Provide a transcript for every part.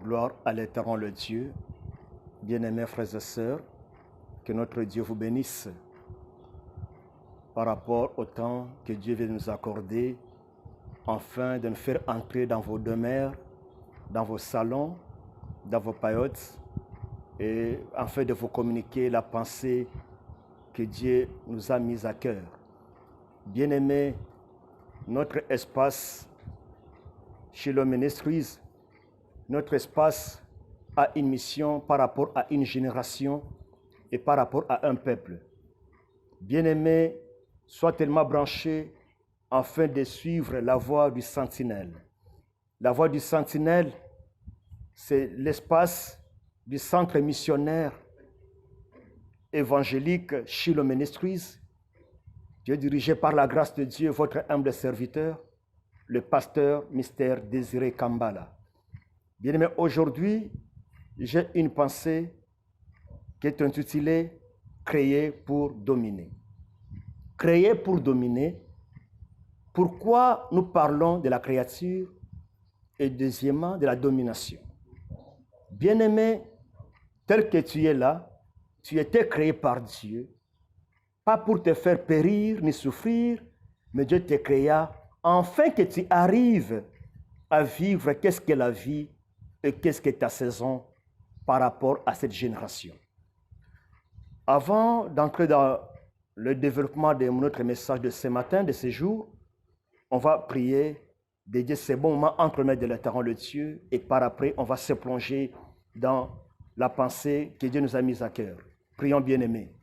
Gloire à l'Éternel le Dieu. Bien-aimés frères et sœurs, que notre Dieu vous bénisse par rapport au temps que Dieu vient nous accorder afin de nous faire entrer dans vos demeures, dans vos salons, dans vos paillotes et afin de vous communiquer la pensée que Dieu nous a mise à cœur. Bien-aimés, notre espace Shiloh Ministries, notre espace a une mission par rapport à une génération et par rapport à un peuple. Bien-aimés, sois tellement branchés afin de suivre la voie du sentinelle. La voie du sentinelle, c'est l'espace du centre missionnaire évangélique Shiloh Ministries, qui est dirigé par la grâce de Dieu, votre humble serviteur, le pasteur Mystère Désiré Kambala. Bien-aimés, aujourd'hui, j'ai une pensée qui est intitulée « Créer pour dominer ». Créer pour dominer. Pourquoi nous parlons de la créature et deuxièmement de la domination? Bien-aimé, tel que tu es là, tu étais créé par Dieu, pas pour te faire périr ni souffrir, mais Dieu te créa afin que tu arrives à vivre qu'est-ce qu'est la vie et qu'est-ce qu'est ta saison par rapport à cette génération. Avant d'entrer dans le développement de notre message de ce matin, de ce jour, on va prier, dédier ces bons moments entre les mains de l'Éternel le Dieu, et par après, on va se plonger dans la pensée que Dieu nous a mise à cœur. Prions bien-aimés.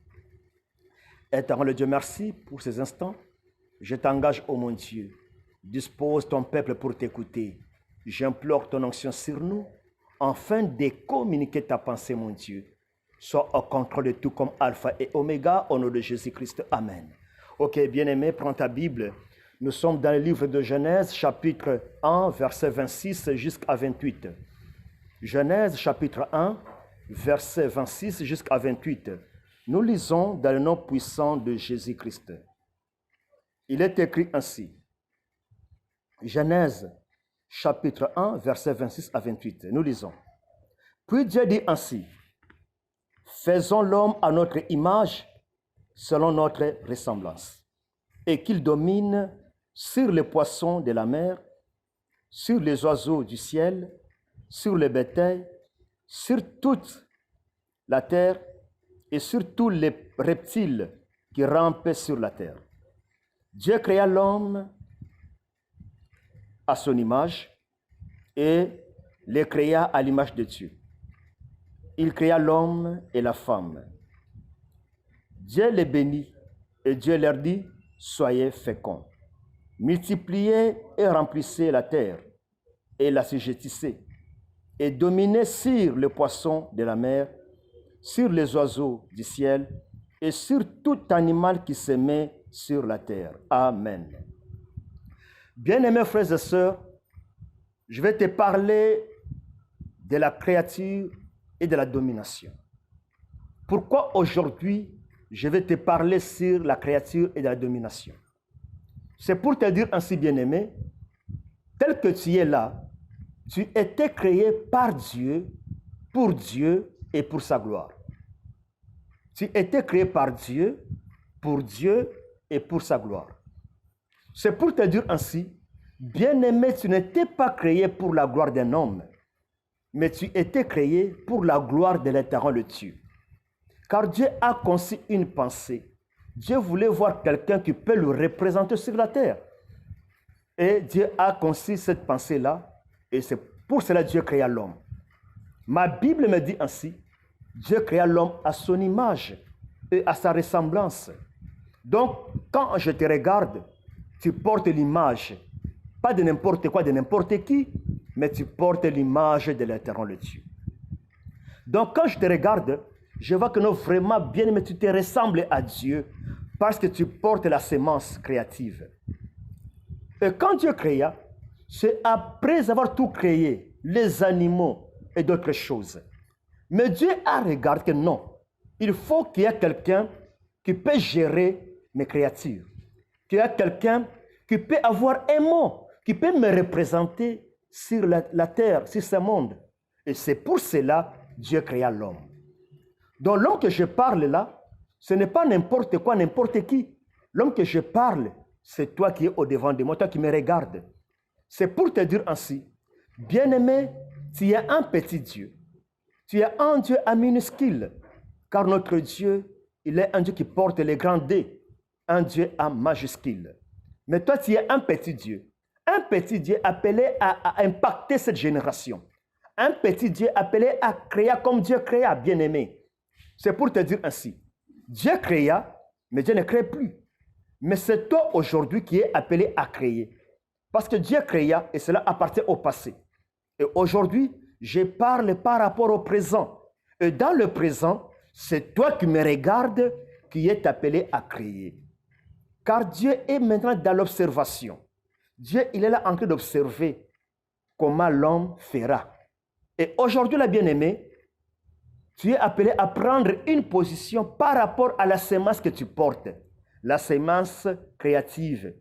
Éternel Dieu, merci pour ces instants. Je t'engage, ô mon Dieu. Dispose ton peuple pour t'écouter. J'implore ton onction sur nous, afin de communiquer ta pensée, mon Dieu. Sois au contrôle de tout comme Alpha et Oméga, au nom de Jésus-Christ. Amen. Ok, bien-aimé, prends ta Bible. Nous sommes dans le livre de Genèse, chapitre 1, verset 26 jusqu'à 28. Genèse, chapitre 1, verset 26 jusqu'à 28. Nous lisons dans le nom puissant de Jésus-Christ. Il est écrit ainsi. Genèse, chapitre 1, verset 26 à 28. Nous lisons. Puis Dieu dit ainsi. Faisons l'homme à notre image, selon notre ressemblance, et qu'il domine sur les poissons de la mer, sur les oiseaux du ciel, sur le bétail, sur toute la terre et sur tous les reptiles qui rampent sur la terre. Dieu créa l'homme à son image et les créa à l'image de Dieu. Il créa l'homme et la femme. Dieu les bénit et Dieu leur dit, soyez féconds, multipliez et remplissez la terre et l'assujettissez et dominez sur les poissons de la mer, sur les oiseaux du ciel et sur tout animal qui se met sur la terre. Amen. Bien-aimés frères et sœurs, je vais te parler de la créature et de la domination. Pourquoi aujourd'hui je vais te parler sur la créature et de la domination? C'est pour te dire ainsi, bien-aimé, tel que tu es là, tu étais créé par Dieu, pour Dieu et pour sa gloire. Tu étais créé par Dieu, pour Dieu et pour sa gloire. C'est pour te dire ainsi, bien-aimé, tu n'étais pas créé pour la gloire d'un homme, mais tu étais créé pour la gloire de l'Éternel le Dieu. Car Dieu a conçu une pensée. Dieu voulait voir quelqu'un qui peut le représenter sur la terre. Et Dieu a conçu cette pensée-là, et c'est pour cela que Dieu créa l'homme. Ma Bible me dit ainsi, Dieu créa l'homme à son image et à sa ressemblance. Donc, quand je te regarde, tu portes l'image, pas de n'importe quoi, de n'importe qui, mais tu portes l'image de l'Éternel Dieu. Donc, quand je te regarde, je vois que non, vraiment bien, mais tu te ressembles à Dieu parce que tu portes la sémence créative. Et quand Dieu créa, c'est après avoir tout créé, les animaux et d'autres choses. Mais Dieu a regardé que non, il faut qu'il y ait quelqu'un qui peut gérer mes créatures, qu'il y ait quelqu'un qui peut avoir un mot, qui peut me représenter sur la terre, sur ce monde. Et c'est pour cela que Dieu créa l'homme. Donc l'homme que je parle là, ce n'est pas n'importe quoi, n'importe qui. L'homme que je parle, c'est toi qui es au-devant de moi, toi qui me regardes. C'est pour te dire ainsi, bien-aimé, tu es un petit Dieu. Tu es un Dieu à minuscule, car notre Dieu, il est un Dieu qui porte les grands D, un Dieu à majuscule. Mais toi, tu es un petit Dieu appelé à impacter cette génération. Un petit Dieu appelé à créer comme Dieu créa, bien-aimé. C'est pour te dire ainsi, Dieu créa, mais Dieu ne crée plus. Mais c'est toi aujourd'hui qui es appelé à créer. Parce que Dieu créa et cela appartient au passé. Et aujourd'hui, je parle par rapport au présent. Et dans le présent, c'est toi qui me regardes qui est appelé à créer. Car Dieu est maintenant dans l'observation. Dieu, il est là en train d'observer comment l'homme fera. Et aujourd'hui, la bien-aimée, tu es appelé à prendre une position par rapport à la sémence que tu portes. La sémence créative.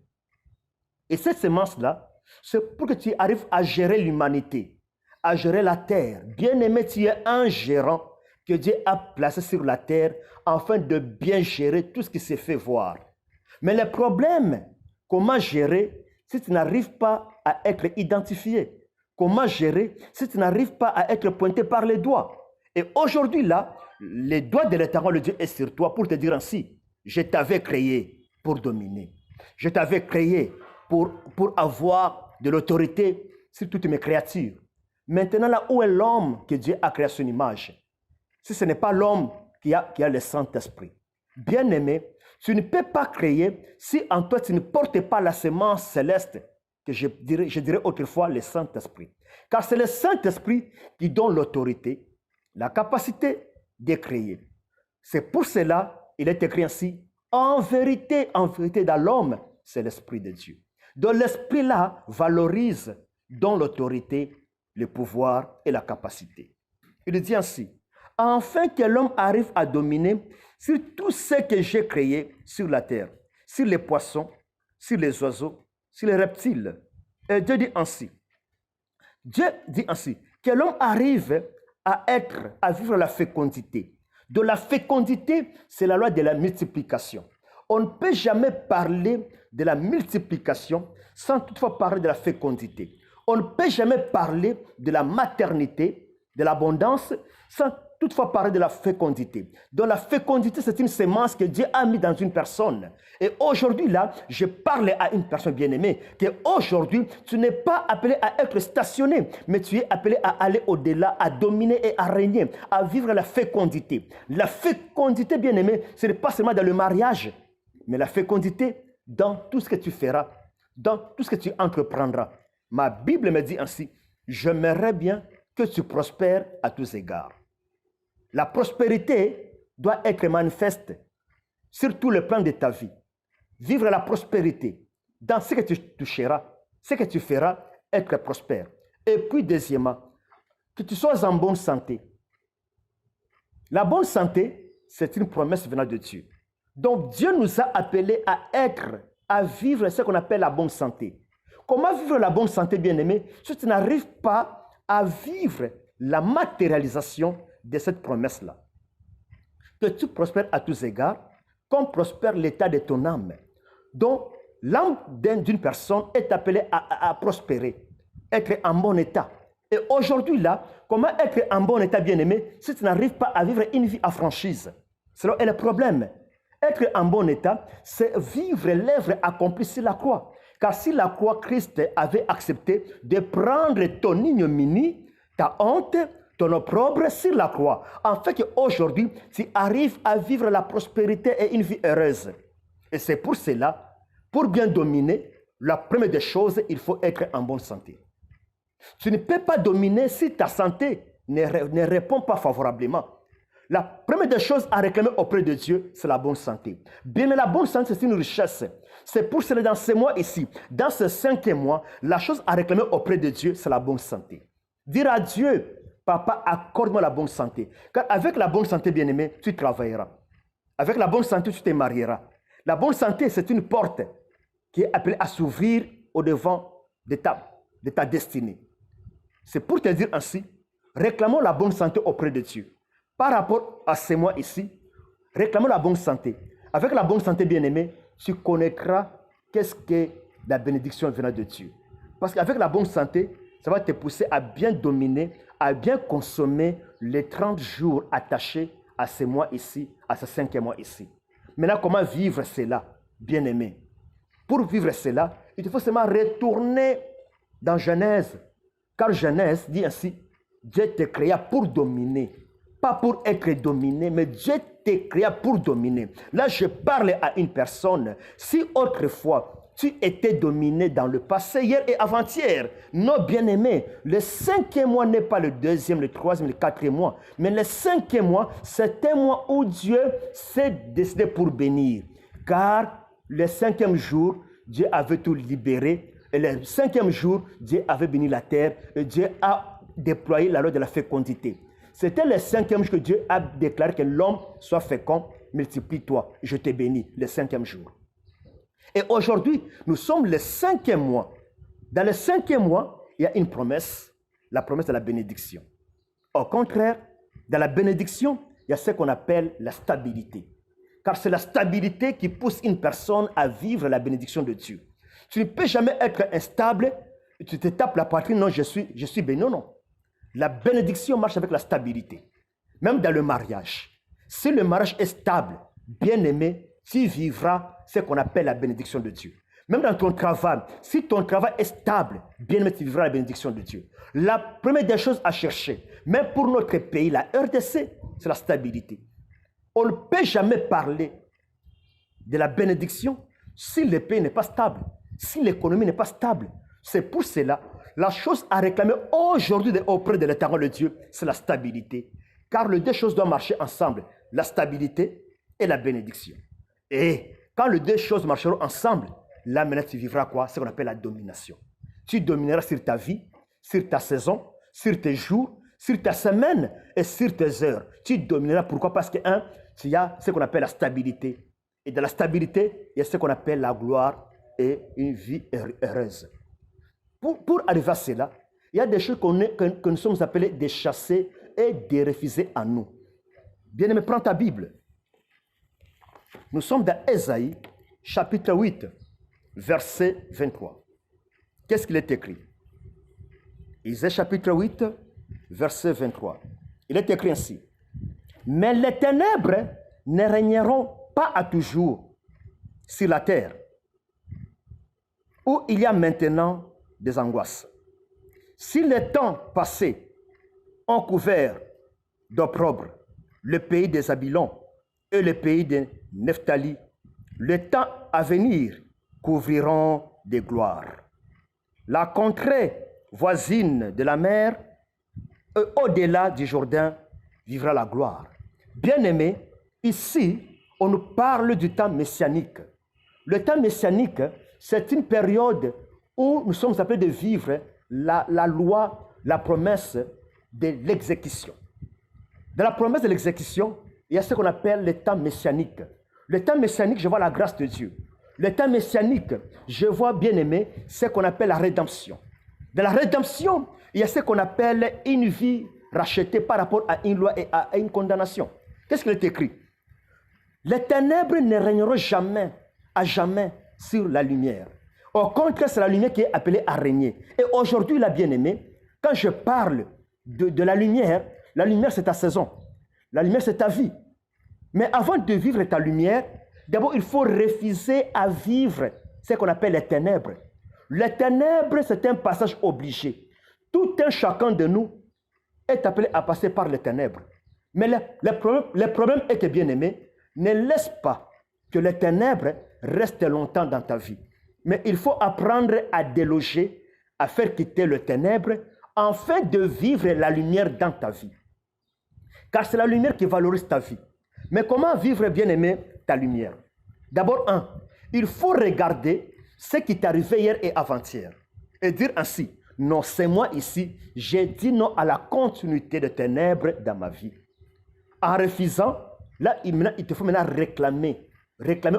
Et cette sémence-là, c'est pour que tu arrives à gérer l'humanité, à gérer la terre. Bien-aimé, tu es un gérant que Dieu a placé sur la terre afin de bien gérer tout ce qui s'est fait voir. Mais le problème, comment gérer si tu n'arrives pas à être identifié? Comment gérer si tu n'arrives pas à être pointé par les doigts? Et aujourd'hui, là, les doigts de l'Éternel, le Dieu, est sur toi pour te dire ainsi, je t'avais créé pour dominer. Je t'avais créé pour avoir de l'autorité sur toutes mes créatures. Maintenant, là où est l'homme que Dieu a créé à son image? Si ce n'est pas l'homme qui a le Saint-Esprit. Bien-aimé, tu ne peux pas créer si en toi tu ne portes pas la sémence céleste, que je dirais autrefois le Saint-Esprit. Car c'est le Saint-Esprit qui donne l'autorité, la capacité de créer. C'est pour cela qu'il est écrit ainsi, en vérité, dans l'homme, c'est l'Esprit de Dieu. Donc l'Esprit-là valorise, donne l'autorité, le pouvoir et la capacité. Il dit ainsi, afin que l'homme arrive à dominer sur tout ce que j'ai créé sur la terre, sur les poissons, sur les oiseaux, sur les reptiles. Et Dieu dit ainsi, que l'homme arrive à vivre la fécondité. De la fécondité, c'est la loi de la multiplication. On ne peut jamais parler de la multiplication sans toutefois parler de la fécondité. On ne peut jamais parler de la maternité, de l'abondance, sans toutefois parler de la fécondité. Donc la fécondité, c'est une sémence que Dieu a mis dans une personne. Et aujourd'hui, là, je parle à une personne bien-aimée, qu'aujourd'hui, tu n'es pas appelé à être stationné, mais tu es appelé à aller au-delà, à dominer et à régner, à vivre la fécondité. La fécondité, bien-aimé, ce n'est pas seulement dans le mariage, mais la fécondité dans tout ce que tu feras, dans tout ce que tu entreprendras. Ma Bible me dit ainsi, j'aimerais bien que tu prospères à tous égards. La prospérité doit être manifeste sur tout le plan de ta vie. Vivre la prospérité dans ce que tu toucheras, ce que tu feras, être prospère. Et puis deuxièmement, que tu sois en bonne santé. La bonne santé, c'est une promesse venant de Dieu. Donc Dieu nous a appelés à vivre ce qu'on appelle la bonne santé. Comment vivre la bonne santé, bien-aimé, si tu n'arrives pas à vivre la matérialisation de cette promesse-là? Que tu prospères à tous égards, comme prospère l'état de ton âme. Donc, l'âme d'une personne est appelée à prospérer, être en bon état. Et aujourd'hui, là, comment être en bon état, bien-aimé, si tu n'arrives pas à vivre une vie à franchise? C'est là est le problème. Être en bon état, c'est vivre l'œuvre accomplie sur la croix. Car si la croix, Christ avait accepté de prendre ton ignominie, ta honte, ton opprobre sur la croix, afin qu'aujourd'hui, tu arrives à vivre la prospérité et une vie heureuse. Et c'est pour cela, pour bien dominer, la première des choses, il faut être en bonne santé. Tu ne peux pas dominer si ta santé ne répond pas favorablement. La première des choses à réclamer auprès de Dieu, c'est la bonne santé. Bien, mais la bonne santé, c'est une richesse. C'est pour cela, dans ce mois ici, dans ce 5e mois, la chose à réclamer auprès de Dieu, c'est la bonne santé. Dire à Dieu, Papa, accorde-moi la bonne santé. Car avec la bonne santé, bien-aimé, tu travailleras. Avec la bonne santé, tu te marieras. La bonne santé, c'est une porte qui est appelée à s'ouvrir au devant de ta destinée. C'est pour te dire ainsi, Réclamons la bonne santé auprès de Dieu. Par rapport à ces mois ici, réclamons la bonne santé. Avec la bonne santé, bien-aimé, tu connaîtras qu'est-ce que la bénédiction venant de Dieu. Parce qu'avec la bonne santé, ça va te pousser à bien dominer, à bien consommer les 30 jours attachés à ces mois ici, à ce 5e mois ici. Maintenant, comment vivre cela, bien-aimé? Pour vivre cela, il te faut seulement retourner dans Genèse. Car Genèse dit ainsi, Dieu te créa pour dominer. Pas pour être dominé, mais Dieu te créa pour dominer. Là, je parle à une personne. Si autrefois, tu étais dominé dans le passé, hier et avant-hier, non bien-aimé, le 5e mois n'est pas le 2e, le 3e, le 4e mois, mais le 5e mois, c'est un mois où Dieu s'est décidé pour bénir. Car le 5e jour, Dieu avait tout libéré. Et le 5e jour, Dieu avait béni la terre. Et Dieu a déployé la loi de la fécondité. C'était le 5e jour que Dieu a déclaré que l'homme soit fécond. Multiplie-toi, je te bénis, le 5e jour. Et aujourd'hui, nous sommes le 5e mois. Dans le 5e mois, il y a une promesse, la promesse de la bénédiction. Au contraire, dans la bénédiction, il y a ce qu'on appelle la stabilité. Car c'est la stabilité qui pousse une personne à vivre la bénédiction de Dieu. Tu ne peux jamais être instable, tu te tapes la poitrine, non, je suis béni. Non, non. La bénédiction marche avec la stabilité. Même dans le mariage. Si le mariage est stable, bien aimé, tu vivras ce qu'on appelle la bénédiction de Dieu. Même dans ton travail, si ton travail est stable, bien aimé, tu vivras la bénédiction de Dieu. La première des choses à chercher, même pour notre pays, la RDC, c'est la stabilité. On ne peut jamais parler de la bénédiction si le pays n'est pas stable, si l'économie n'est pas stable. C'est pour cela, la chose à réclamer aujourd'hui auprès de l'Éternel de Dieu, c'est la stabilité. Car les deux choses doivent marcher ensemble, la stabilité et la bénédiction. Et quand les deux choses marcheront ensemble, là maintenant tu vivras quoi? Ce qu'on appelle la domination. Tu domineras sur ta vie, sur ta saison, sur tes jours, sur ta semaine et sur tes heures. Tu domineras. Pourquoi? Parce que, il y a ce qu'on appelle la stabilité. Et dans la stabilité, il y a ce qu'on appelle la gloire et une vie heureuse. Pour arriver à cela, il y a des choses que nous sommes appelés de chasser et de refuser à nous. Bien-aimé, prends ta Bible. Nous sommes dans Ésaïe, chapitre 8, verset 23. Qu'est-ce qu'il est écrit? Ésaïe, chapitre 8, verset 23. Il est écrit ainsi. Mais les ténèbres ne régneront pas à toujours sur la terre, où il y a maintenant des angoisses. Si les temps passés ont couvert d'opprobre le pays des Abilons et le pays de Nephtali, les temps à venir couvriront de gloire. La contrée voisine de la mer et au-delà du Jourdain vivra la gloire. Bien-aimés, ici, on nous parle du temps messianique. Le temps messianique, c'est une période où nous sommes appelés de vivre la loi, la promesse de l'exécution. Dans la promesse de l'exécution, il y a ce qu'on appelle le temps messianique. Le temps messianique, je vois la grâce de Dieu. Le temps messianique, je vois, bien aimé, ce qu'on appelle la rédemption. Dans la rédemption, il y a ce qu'on appelle une vie rachetée par rapport à une loi et à une condamnation. Qu'est-ce qu'il est écrit? Les ténèbres ne régneront jamais, à jamais, sur la lumière. Au contraire, c'est la lumière qui est appelée à régner. Et aujourd'hui, la bien-aimée, quand je parle de la lumière c'est ta saison. La lumière, c'est ta vie. Mais avant de vivre ta lumière, d'abord, il faut refuser à vivre ce qu'on appelle les ténèbres. Les ténèbres, c'est un passage obligé. Tout un chacun de nous est appelé à passer par les ténèbres. Mais le problème est que, bien-aimé, ne laisse pas que les ténèbres restent longtemps dans ta vie. Mais il faut apprendre à déloger, à faire quitter le ténèbre, afin de vivre la lumière dans ta vie. Car c'est la lumière qui valorise ta vie. Mais comment vivre, bien-aimé, ta lumière? D'abord, il faut regarder ce qui t'est arrivé hier et avant-hier. Et dire ainsi, non, c'est moi ici, j'ai dit non à la continuité de ténèbres dans ma vie. En refusant, là, il te faut maintenant réclamer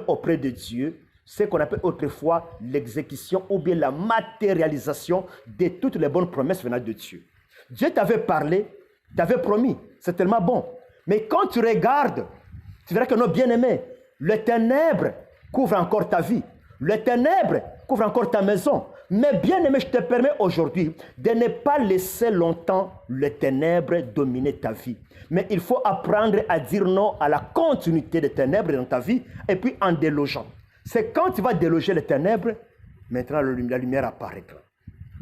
auprès de Dieu ce qu'on appelle autrefois l'exécution ou bien la matérialisation de toutes les bonnes promesses venant de Dieu. Dieu t'avait parlé Tu avais promis, c'est tellement bon. Mais quand tu regardes, tu verras que non, bien-aimé, les ténèbres couvrent encore ta vie. Les ténèbres couvrent encore ta maison. Mais bien-aimé, je te permets aujourd'hui de ne pas laisser longtemps les ténèbres dominer ta vie. Mais il faut apprendre à dire non à la continuité des ténèbres dans ta vie et puis en délogeant. C'est quand tu vas déloger les ténèbres, maintenant la lumière apparaîtra.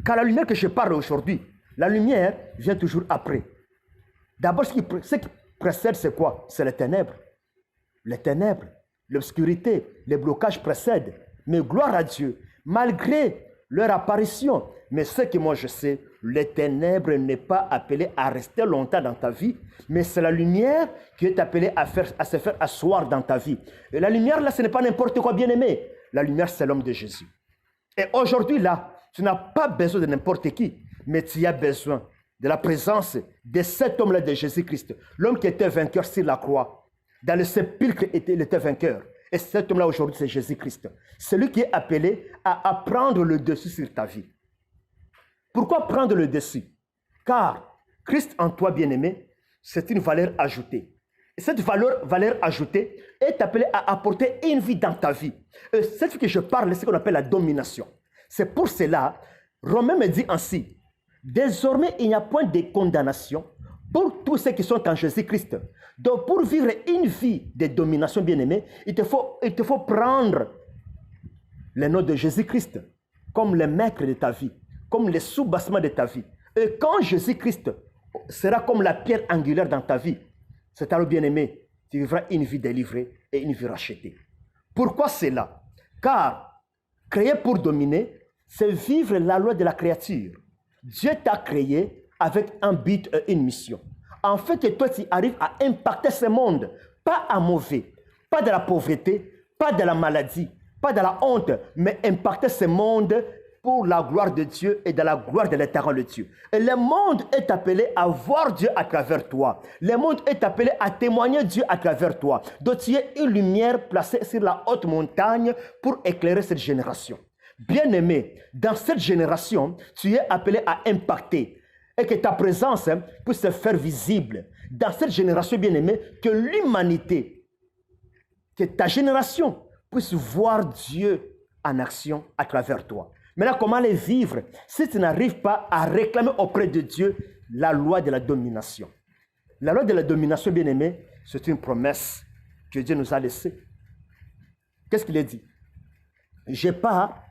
Car la lumière que je parle aujourd'hui, la lumière vient toujours après. D'abord, ce qui précède, c'est quoi? C'est les ténèbres. Les ténèbres, l'obscurité, les blocages précèdent. Mais gloire à Dieu, malgré leur apparition, mais ce que moi je sais, les ténèbres n'est pas appelé à rester longtemps dans ta vie, mais c'est la lumière qui est appelée à se faire asseoir dans ta vie. Et la lumière, là, ce n'est pas n'importe quoi, bien-aimé. La lumière, c'est l'homme de Jésus. Et aujourd'hui, là, tu n'as pas besoin de n'importe qui, mais tu as besoin de la présence de cet homme-là de Jésus-Christ. L'homme qui était vainqueur sur la croix. Dans le sépulcre, il était vainqueur. Et cet homme-là aujourd'hui, c'est Jésus-Christ. Celui qui est appelé à prendre le dessus sur ta vie. Pourquoi prendre le dessus? Car Christ en toi, bien-aimé, c'est une valeur ajoutée. Et cette valeur ajoutée est appelée à apporter une vie dans ta vie. Et cette vie que je parle, c'est ce qu'on appelle la domination. C'est pour cela, Romain me dit ainsi, désormais, il n'y a point de condamnation pour tous ceux qui sont en Jésus-Christ. Donc, pour vivre une vie de domination, bien-aimé, il te faut prendre le nom de Jésus-Christ comme le maître de ta vie, comme le soubassement de ta vie. Et quand Jésus-Christ sera comme la pierre angulaire dans ta vie, c'est alors, bien-aimé, tu vivras une vie délivrée et une vie rachetée. Pourquoi cela? Car créer pour dominer, c'est vivre la loi de la créature. Dieu t'a créé avec un but et une mission. En fait, que toi, tu arrives à impacter ce monde, pas à mauvais, pas de la pauvreté, pas de la maladie, pas de la honte, mais impacter ce monde pour la gloire de Dieu et de la gloire de l'éternel Dieu. Et le monde est appelé à voir Dieu à travers toi. Le monde est appelé à témoigner Dieu à travers toi. Donc tu es une lumière placée sur la haute montagne pour éclairer cette génération. Bien-aimé, dans cette génération, tu es appelé à impacter et que ta présence puisse se faire visible. Dans cette génération, bien-aimé, que l'humanité, que ta génération puisse voir Dieu en action à travers toi. Maintenant, comment les vivre si tu n'arrives pas à réclamer auprès de Dieu la loi de la domination? La loi de la domination, bien-aimé, c'est une promesse que Dieu nous a laissée. Qu'est-ce qu'il a dit? Je pars,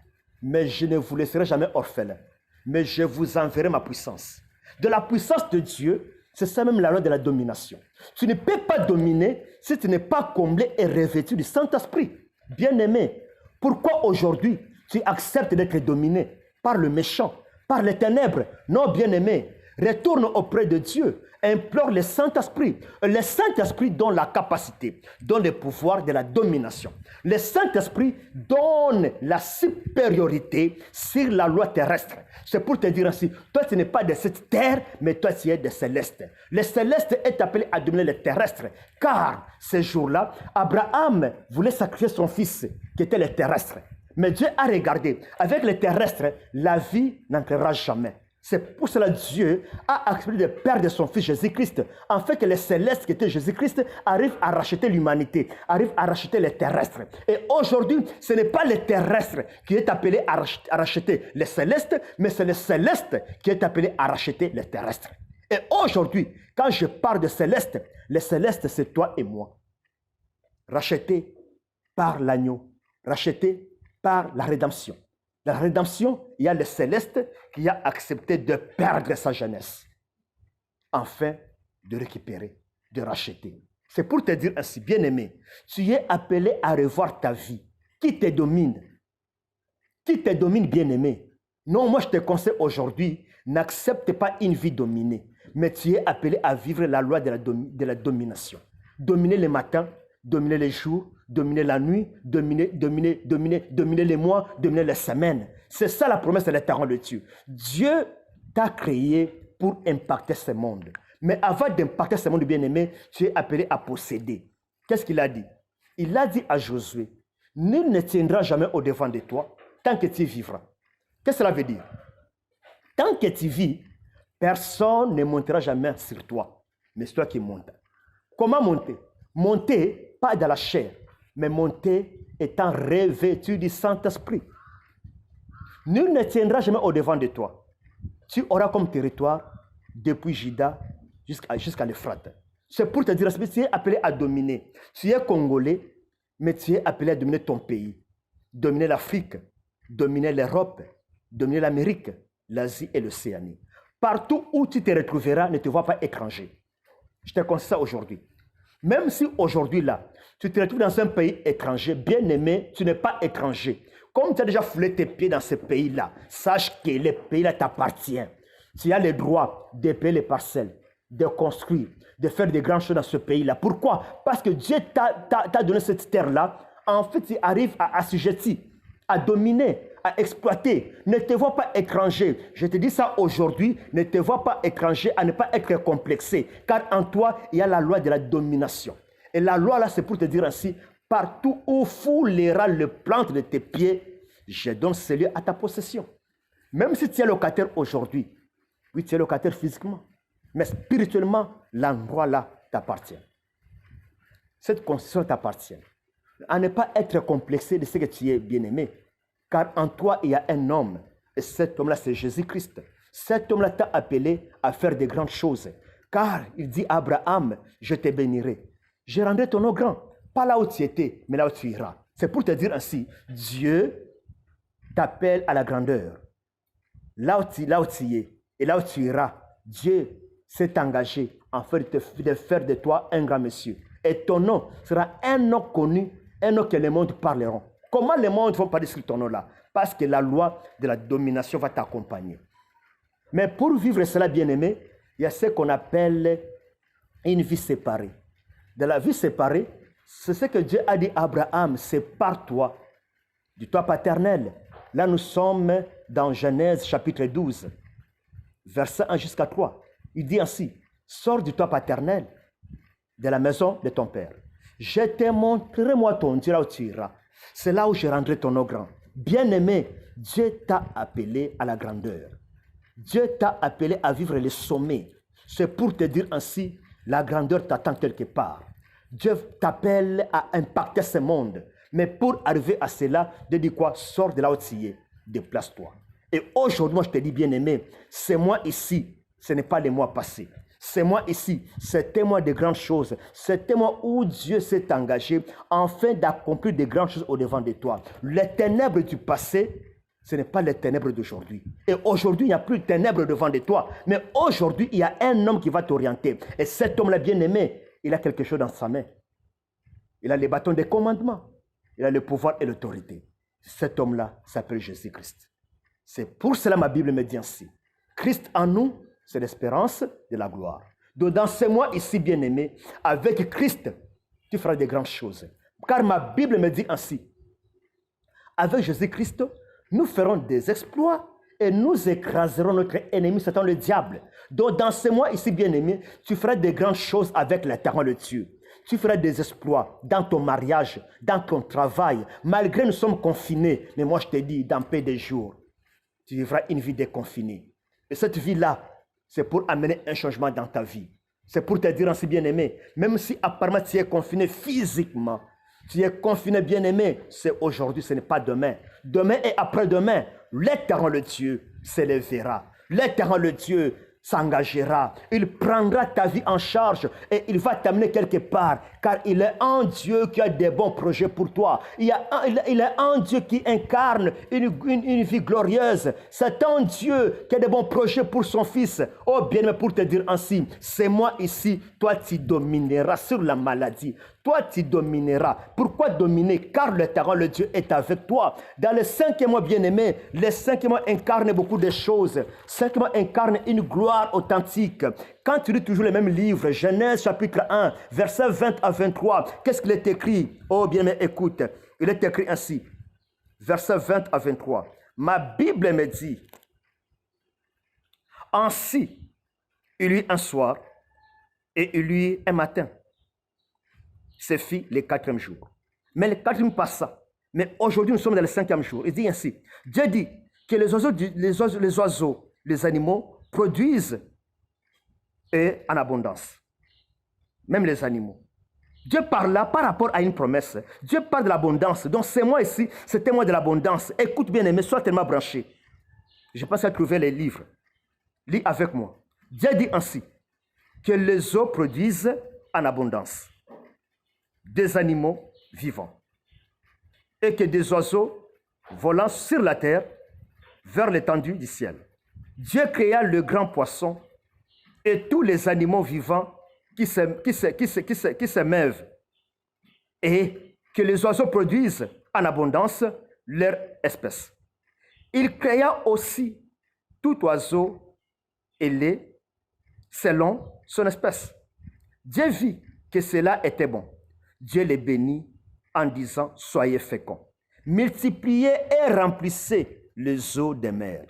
mais je ne vous laisserai jamais orphelin, mais je vous enverrai ma puissance. De la puissance de Dieu, c'est ça même la loi de la domination. Tu ne peux pas dominer si tu n'es pas comblé et revêtu du Saint-Esprit. Bien-aimé, pourquoi aujourd'hui tu acceptes d'être dominé par le méchant, par les ténèbres? Non, bien-aimé, retourne auprès de Dieu, implore le Saint-Esprit. Le Saint-Esprit donne la capacité, donne le pouvoir de la domination. Le Saint-Esprit donne la supériorité sur la loi terrestre. C'est pour te dire ainsi, toi tu n'es pas de cette terre, mais toi tu es de céleste. Le céleste est appelé à dominer le terrestre, car ce jour-là, Abraham voulait sacrifier son fils, qui était le terrestre. Mais Dieu a regardé, avec les terrestres, la vie n'entrera jamais. C'est pour cela que Dieu a accepté de perdre son fils Jésus-Christ. En fait, que le céleste qui était Jésus-Christ arrive à racheter l'humanité, arrive à racheter les terrestres. Et aujourd'hui, ce n'est pas le terrestre qui est appelé à racheter les célestes, mais c'est le céleste qui est appelé à racheter les terrestres. Et aujourd'hui, quand je parle de céleste, le céleste, c'est toi et moi. Racheté par l'agneau, racheté par la rédemption. La rédemption, il y a le céleste qui a accepté de perdre sa jeunesse, afin de récupérer, de racheter. C'est pour te dire ainsi, bien-aimé, tu es appelé à revoir ta vie. Qui te domine? Qui te domine, bien-aimé? Non, moi je te conseille aujourd'hui, n'accepte pas une vie dominée, mais tu es appelé à vivre la loi de la domination. Dominer le matin, dominer les jours, dominer la nuit, dominer les mois, dominer les semaines. C'est ça la promesse de l'éternel de Dieu. Dieu t'a créé pour impacter ce monde. Mais avant d'impacter ce monde, bien-aimé, tu es appelé à posséder. Qu'est-ce qu'il a dit? Il a dit à Josué, nul ne tiendra jamais au-devant de toi tant que tu vivras. Qu'est-ce que cela veut dire? Tant que tu vis, Personne ne montera jamais sur toi, mais c'est toi qui montes. Comment monter? Monter, pas dans la chair, mais monter étant revêtu du Saint-Esprit. Nul ne tiendra jamais au-devant de toi. Tu auras comme territoire depuis Juda jusqu'à l'Euphrate. C'est pour te dire, tu es appelé à dominer. Tu es congolais, mais tu es appelé à dominer ton pays. Dominer l'Afrique, dominer l'Europe, dominer l'Amérique, l'Asie et l'Océanie. Partout où tu te retrouveras, ne te vois pas étranger. Je te conseille ça aujourd'hui. Même si aujourd'hui, là, tu te retrouves dans un pays étranger, bien aimé, tu n'es pas étranger. Comme tu as déjà foulé tes pieds dans ce pays-là, sache que le pays-là t'appartient. Tu as le droit de payer les parcelles, de construire, de faire des grandes choses dans ce pays-là. Pourquoi? Parce que Dieu t'a donné cette terre-là. En fait, tu arrives à assujettir, à dominer, à exploiter. Ne te vois pas étranger. Je te dis ça aujourd'hui. Ne te vois pas étranger, à ne pas être complexé. Car en toi, il y a la loi de la domination. Et la loi là, c'est pour te dire ainsi, partout où foulera le plante de tes pieds, je donne ce lieu à ta possession. Même si tu es locataire aujourd'hui, oui, tu es locataire physiquement, mais spirituellement, l'endroit là t'appartient. Cette concession t'appartient. À ne pas être complexé de ce que tu es bien-aimé. Car en toi, il y a un homme. Et cet homme-là, c'est Jésus-Christ. Cet homme-là t'a appelé à faire de grandes choses. Car il dit à Abraham, je te bénirai. Je rendrai ton nom grand. Pas là où tu étais, mais là où tu iras. C'est pour te dire ainsi, Dieu t'appelle à la grandeur. Là où tu es et là où tu iras, Dieu s'est engagé en fait de faire de toi un grand monsieur. Et ton nom sera un nom connu, un nom que les mondes parleront. Comment les mondes vont parler sur ton nom-là? Parce que la loi de la domination va t'accompagner. Mais pour vivre cela, bien-aimé, il y a ce qu'on appelle une vie séparée. De la vie séparée, c'est ce que Dieu a dit à Abraham, sépare-toi du toit paternel. Là, nous sommes dans Genèse chapitre 12, verset 1 jusqu'à 3. Il dit ainsi, sors du toit paternel, de la maison de ton père. Je te montrerai, moi, ton Dieu, là où tu iras. C'est là où je rendrai ton nom grand. Bien-aimé, Dieu t'a appelé à la grandeur. Dieu t'a appelé à vivre les sommets. C'est pour te dire ainsi, la grandeur t'attend quelque part. Dieu t'appelle à impacter ce monde. Mais pour arriver à cela, Dieu dit quoi? Sors de là où tu es, déplace-toi. Et aujourd'hui, moi, je te dis, bien-aimé, c'est moi ici, ce n'est pas les mois passés. C'est moi ici, c'était moi de grandes choses. C'était moi où Dieu s'est engagé afin d'accomplir de grandes choses au-devant de toi. Les ténèbres du passé, ce n'est pas les ténèbres d'aujourd'hui. Et aujourd'hui, il n'y a plus de ténèbres devant de toi. Mais aujourd'hui, il y a un homme qui va t'orienter. Et cet homme-là, bien-aimé, il a quelque chose dans sa main. Il a les bâtons des commandements. Il a le pouvoir et l'autorité. Cet homme-là s'appelle Jésus-Christ. C'est pour cela que ma Bible me dit ainsi. Christ en nous, c'est l'espérance de la gloire. Donc dans ce mois ici, bien-aimé, avec Christ, tu feras de grandes choses. Car ma Bible me dit ainsi. Avec Jésus-Christ, nous ferons des exploits et nous écraserons notre ennemi, Satan le diable. Donc dans ce mois ici, bien-aimé, tu feras de grandes choses avec l'Éternel Dieu. Tu feras des exploits dans ton mariage, dans ton travail. Malgré que nous sommes confinés, mais moi je te dis, dans peu de jours, tu vivras une vie déconfinée. Et cette vie-là, c'est pour amener un changement dans ta vie. C'est pour te dire ainsi, bien-aimé, même si apparemment tu es confiné physiquement, tu es confiné, bien-aimé, c'est aujourd'hui, ce n'est pas demain. Demain et après-demain, l'Éternel Dieu s'élèvera. L'Éternel Dieu s'engagera. Il prendra ta vie en charge et il va t'amener quelque part. Car il est un Dieu qui a des bons projets pour toi. Il est un Dieu qui incarne une vie glorieuse. C'est un Dieu qui a des bons projets pour son fils. Oh bien, pour te dire ainsi, c'est moi ici, toi tu domineras sur la maladie. Toi, tu domineras. Pourquoi dominer? Car l'Éternel Dieu est avec toi. Dans le 5e mois, bien-aimé, le 5e mois incarne beaucoup de choses. Le 5e mois incarne une gloire authentique. Quand tu lis toujours les mêmes livres, Genèse chapitre 1, versets 20 à 23, qu'est-ce qu'il est écrit? Oh bien-aimé, écoute. Il est écrit ainsi. Versets 20 à 23. Ma Bible me dit, ainsi, il y eut un soir et il y eut un matin. C'est fit le 4e jour. Mais le 4e passa. Mais aujourd'hui, nous sommes dans le 5e jour. Il dit ainsi. Dieu dit que les oiseaux, les animaux produisent et en abondance. Même les animaux. Dieu parle là par rapport à une promesse. Dieu parle de l'abondance. Donc c'est moi ici, c'est témoin de l'abondance. Écoute bien aimé, sois tellement branché. Je pense à trouver les livres. Lis avec moi. Dieu dit ainsi que les eaux produisent en abondance des animaux vivants et que des oiseaux volant sur la terre vers l'étendue du ciel. Dieu créa le grand poisson et tous les animaux vivants qui se meuvent et que les oiseaux produisent en abondance leur espèce. Il créa aussi tout oiseau ailé selon son espèce. Dieu vit que cela était bon. Dieu les bénit en disant, soyez féconds, multipliez et remplissez les eaux des mers,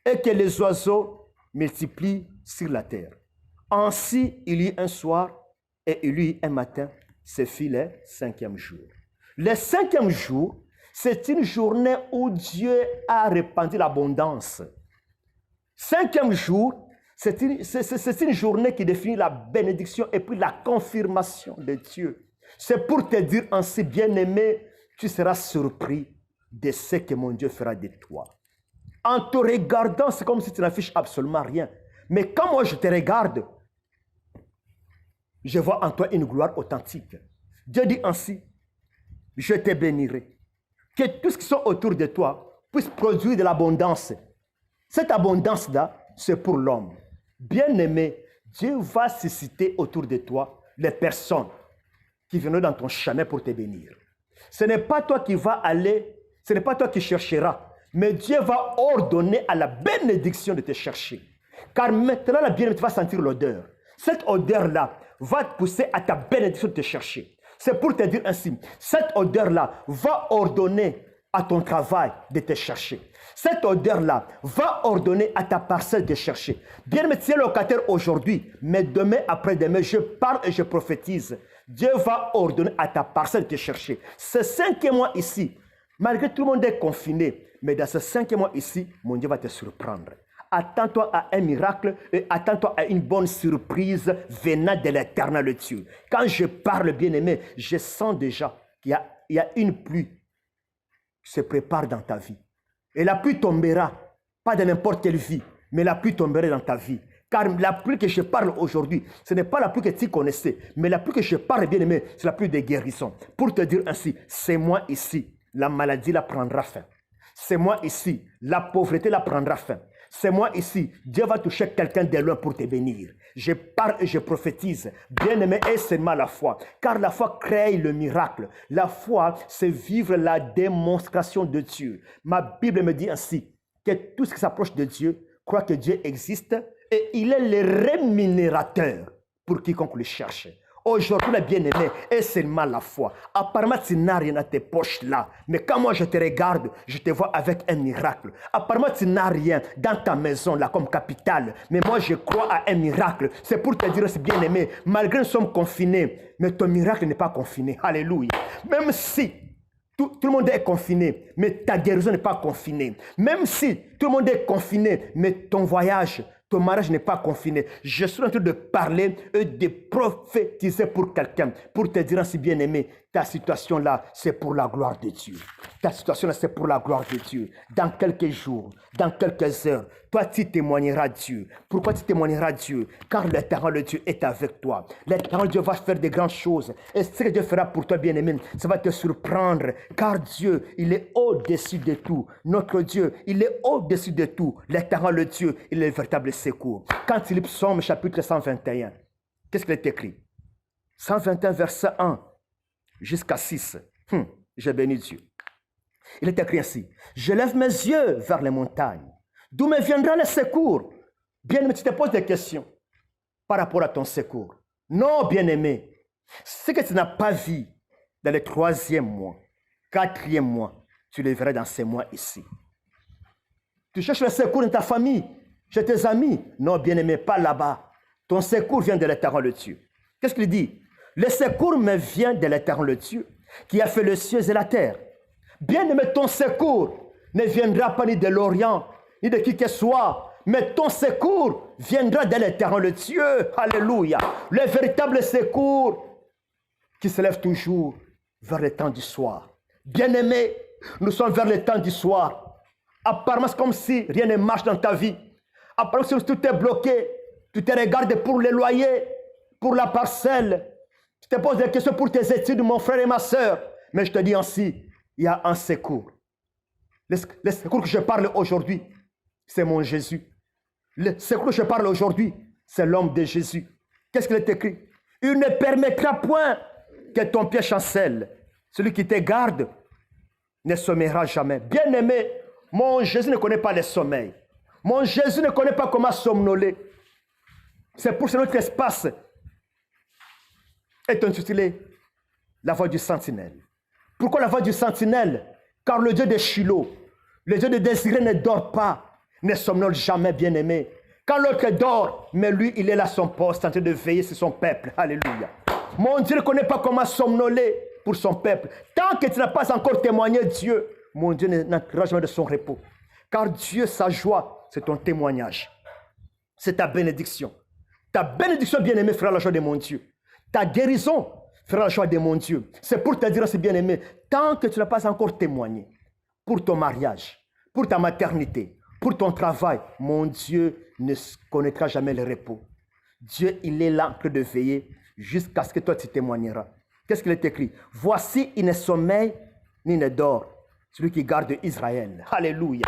et que les oiseaux multiplient sur la terre. Ainsi, il y eut un soir et il y eut un matin, ce fut le 5e jour. Le 5e jour, c'est une journée où Dieu a répandu l'abondance. 5e jour, c'est une journée qui définit la bénédiction et puis la confirmation de Dieu. C'est pour te dire ainsi, bien-aimé, tu seras surpris de ce que mon Dieu fera de toi. En te regardant, c'est comme si tu n'affiches absolument rien. Mais quand moi je te regarde, je vois en toi une gloire authentique. Dieu dit ainsi, je te bénirai. Que tout ce qui sont autour de toi puisse produire de l'abondance. Cette abondance-là, c'est pour l'homme. Bien-aimé, Dieu va susciter autour de toi les personnes qui viendront dans ton chemin pour te bénir. Ce n'est pas toi qui vas aller, ce n'est pas toi qui chercheras, mais Dieu va ordonner à la bénédiction de te chercher. Car maintenant, la bien-aimée, tu vas sentir l'odeur. Cette odeur-là va te pousser à ta bénédiction de te chercher. C'est pour te dire ainsi, cette odeur-là va ordonner à ton travail de te chercher. Cette odeur-là va ordonner à ta parcelle de chercher. Bien-aimé, tu es locataire aujourd'hui, mais demain, après-demain, je parle et je prophétise. Dieu va ordonner à ta parcelle de te chercher. Ce 5e mois ici, malgré tout le monde est confiné, mais dans ce 5e mois ici, mon Dieu va te surprendre. Attends-toi à un miracle et attends-toi à une bonne surprise venant de l'Éternel Dieu. Quand je parle, bien-aimé, je sens déjà qu'il y a une pluie qui se prépare dans ta vie. Et la pluie tombera, pas de n'importe quelle vie, mais la pluie tombera dans ta vie. Car la pluie que je parle aujourd'hui, ce n'est pas la pluie que tu connaissais, mais la pluie que je parle, bien-aimé, c'est la pluie de guérison. Pour te dire ainsi, c'est moi ici, la maladie la prendra fin. C'est moi ici, la pauvreté la prendra fin. C'est moi ici, Dieu va toucher quelqu'un de loin pour te bénir. Je parle et je prophétise. Bien-aimé, et seulement la foi. Car la foi crée le miracle. La foi, c'est vivre la démonstration de Dieu. Ma Bible me dit ainsi, que tout ce qui s'approche de Dieu croit que Dieu existe et il est le rémunérateur pour quiconque le cherche. Aujourd'hui, les bien-aimés, est seulement la foi. Apparemment, tu n'as rien dans tes poches là. Mais quand moi je te regarde, je te vois avec un miracle. Apparemment, tu n'as rien dans ta maison là comme capital. Mais moi, je crois à un miracle. C'est pour te dire, c'est bien-aimé, malgré nous sommes confinés, mais ton miracle n'est pas confiné. Alléluia. Même si tout le monde est confiné, mais ta guérison n'est pas confinée. Même si tout le monde est confiné, mais ton voyage, ton mariage n'est pas confiné. Je suis en train de parler et de prophétiser pour quelqu'un, pour te dire ainsi, bien-aimé, ta situation là, c'est pour la gloire de Dieu. Ta situation là, c'est pour la gloire de Dieu. Dans quelques jours, dans quelques heures, toi, tu témoigneras Dieu. Pourquoi tu témoigneras Dieu? Car l'Éternel Dieu est avec toi. L'Éternel Dieu va faire de grandes choses. Et ce que Dieu fera pour toi, bien-aimé, ça va te surprendre. Car Dieu, il est au-dessus de tout. Notre Dieu, il est au-dessus de tout. L'Éternel Dieu, il est le véritable secours. Quand il lit Psaume chapitre 121, qu'est-ce qu'il est écrit? 121 verset 1 jusqu'à 6. J'ai béni Dieu. Il est écrit ainsi. Je lève mes yeux vers les montagnes. D'où me viendra le secours? Bien-aimé, tu te poses des questions par rapport à ton secours. Non, bien-aimé. Ce que tu n'as pas vu dans le 3e mois, 4e mois, tu le verras dans ces mois ici. Tu cherches le secours dans ta famille, chez tes amis. Non, bien-aimé, pas là-bas. Ton secours vient de l'Éternel Dieu. Qu'est-ce qu'il dit? Le secours me vient de l'Éternel Dieu qui a fait les cieux et la terre. Bien-aimé, ton secours ne viendra pas ni de l'Orient, ni de qui que ce soit, mais ton secours viendra de l'Éternel, le Dieu. Alléluia. Le véritable secours qui se lève toujours vers le temps du soir. Bien-aimé, nous sommes vers le temps du soir. Apparemment, c'est comme si rien ne marche dans ta vie. Apparemment, si tout est bloqué. Tu te regardes pour les loyers, pour la parcelle. Tu te poses des questions pour tes études, mon frère et ma soeur. Mais je te dis ainsi, il y a un secours. Le secours que je parle aujourd'hui, c'est mon Jésus. Le secours que je parle aujourd'hui, c'est l'homme de Jésus. Qu'est-ce qu'il est écrit? Il ne permettra point que ton pied chancelle. Celui qui te garde ne sommeillera jamais. Bien-aimé, mon Jésus ne connaît pas le sommeil. Mon Jésus ne connaît pas comment somnoler. C'est pour ça que notre espace est intitulé la voix du sentinelle. Pourquoi la voix du sentinelle? Car le Dieu de Shiloh, le Dieu de Désiré ne dort pas, ne somnole jamais, bien-aimé. Quand l'autre dort, mais lui, il est là à son poste, en train de veiller sur son peuple. Alléluia. Mon Dieu ne connaît pas comment somnoler pour son peuple. Tant que tu n'as pas encore témoigné Dieu, mon Dieu n'entrera jamais de son repos. Car Dieu, sa joie, c'est ton témoignage. C'est ta bénédiction. Ta bénédiction, bien-aimé, fera la joie de mon Dieu. Ta guérison fera la joie de mon Dieu. C'est pour te dire, c'est bien-aimé, tant que tu n'as pas encore témoigné pour ton mariage, pour ta maternité, pour ton travail, mon Dieu ne connaîtra jamais le repos. Dieu, il est là en train de veiller jusqu'à ce que toi tu témoigneras. Qu'est-ce qu'il est écrit? Voici, il ne sommeille ni ne dort, celui qui garde Israël. Alléluia.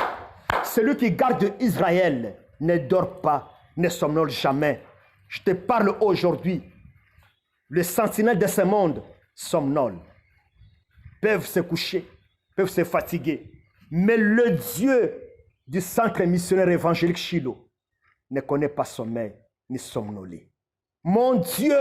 Celui qui garde Israël ne dort pas, ne somnole jamais. Je te parle aujourd'hui. Les sentinelles de ce monde somnolent, peuvent se coucher, peuvent se fatiguer. Mais le Dieu du centre missionnaire évangélique Shiloh ne connaît pas sommeil ni somnoler. Mon Dieu,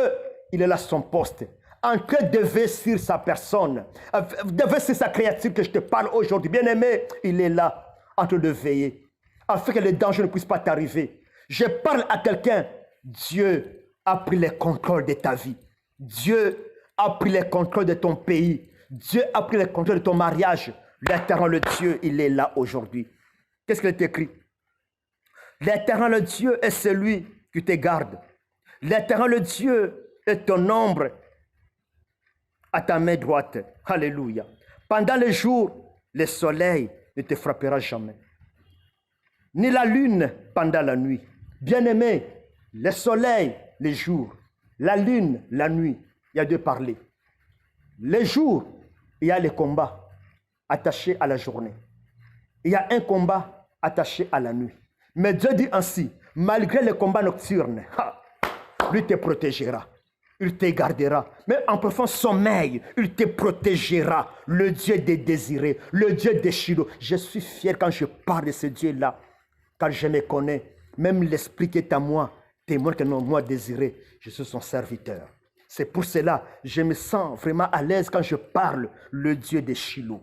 il est là à son poste, en train de veiller sur sa personne, de veiller sur sa créature que je te parle aujourd'hui. Bien-aimé, il est là en train de veiller, afin que les dangers ne puissent pas t'arriver. Je parle à quelqu'un, Dieu a pris le contrôle de ta vie. Dieu a pris le contrôle de ton pays. Dieu a pris le contrôle de ton mariage. L'Éternel Dieu, il est là aujourd'hui. Qu'est-ce qu'il est écrit? L'Éternel Dieu est celui qui te garde. L'Éternel Dieu est ton ombre à ta main droite. Alléluia. Pendant les jours, le soleil ne te frappera jamais, ni la lune pendant la nuit. Bien-aimé, le soleil, les jours, la lune, la nuit, il y a deux parler. Les jours, il y a les combats attachés à la journée. Il y a un combat attaché à la nuit. Mais Dieu dit ainsi, malgré les combats nocturnes, lui te protégera, il te gardera. Même en profond sommeil, il te protégera. Le Dieu des désirés, le Dieu des Shiloh. Je suis fier quand je parle de ce Dieu-là, car je me connais. Même l'esprit qui est à moi témoigne que non, moi désiré, je suis son serviteur. C'est pour cela que je me sens vraiment à l'aise quand je parle le Dieu des Shiloh.